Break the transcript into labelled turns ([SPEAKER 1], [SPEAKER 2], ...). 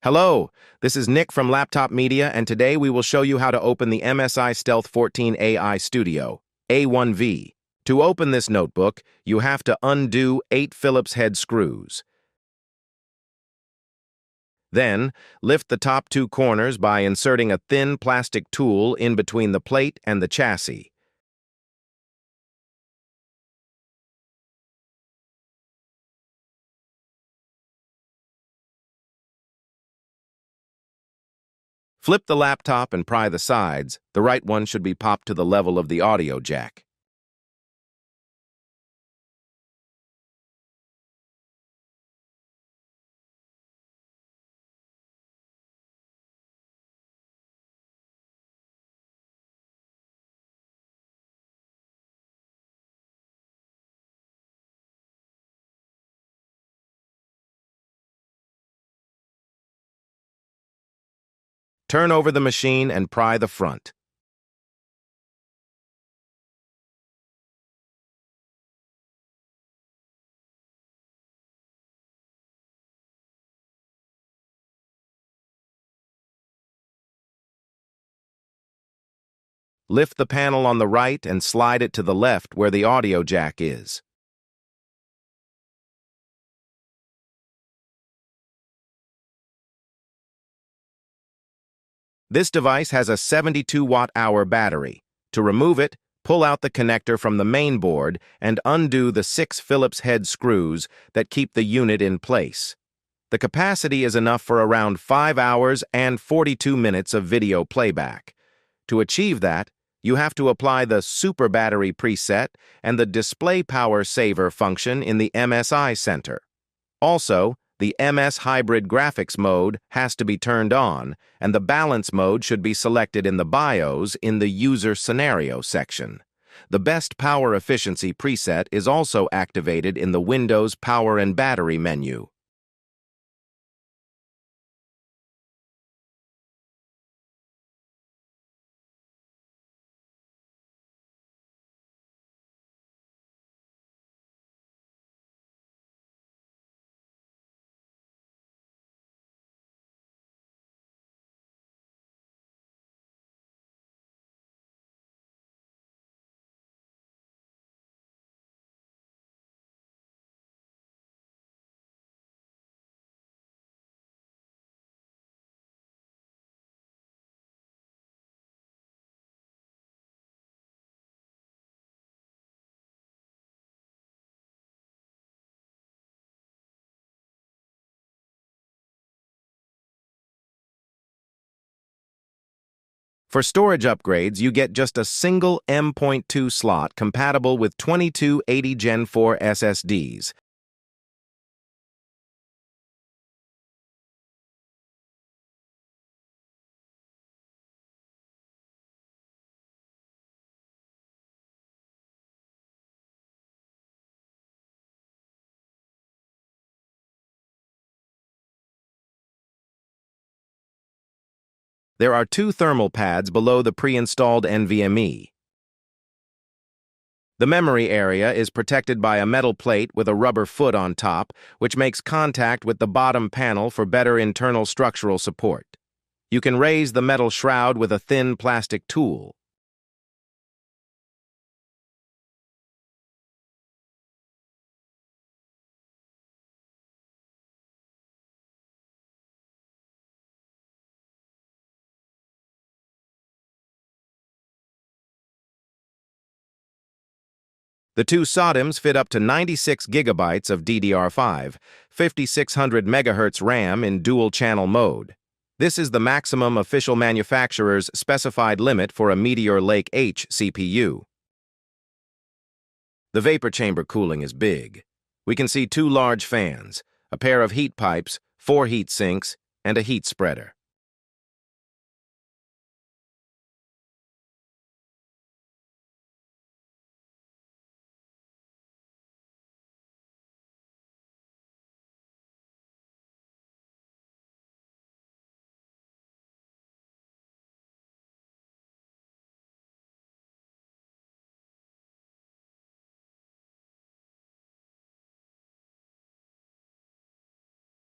[SPEAKER 1] Hello, this is Nick from Laptop Media, and today we will show you how to open the MSI Stealth 14 AI Studio A1V. To open this notebook, you have to undo 8 Phillips head screws. Then, lift the top 2 corners by inserting a thin plastic tool in between the plate and the chassis. Flip the laptop and pry the sides. The right one should be popped to the level of the audio jack. Turn over the machine and pry the front. Lift the panel on the right and slide it to the left where the audio jack is. This device has a 72-watt-hour battery. To remove it, pull out the connector from the main board and undo the 6 Phillips head screws that keep the unit in place. The capacity is enough for around 5 hours and 42 minutes of video playback. To achieve that, you have to apply the Super Battery preset and the Display Power Saver function in the MSI Center. Also, the MS Hybrid Graphics mode has to be turned on, and the Balance mode should be selected in the BIOS in the User Scenario section. The Best Power Efficiency preset is also activated in the Windows Power and Battery menu. For storage upgrades, you get just a single M.2 slot compatible with 2280 Gen 4 SSDs. There are 2 thermal pads below the pre-installed NVMe. The memory area is protected by a metal plate with a rubber foot on top, which makes contact with the bottom panel for better internal structural support. You can raise the metal shroud with a thin plastic tool. The 2 SODIMMs fit up to 96 gigabytes of DDR5, 5600 MHz RAM in dual-channel mode. This is the maximum official manufacturer's specified limit for a Meteor Lake H CPU. The vapor chamber cooling is big. We can see 2 large fans, a pair of heat pipes, 4 heat sinks, and a heat spreader.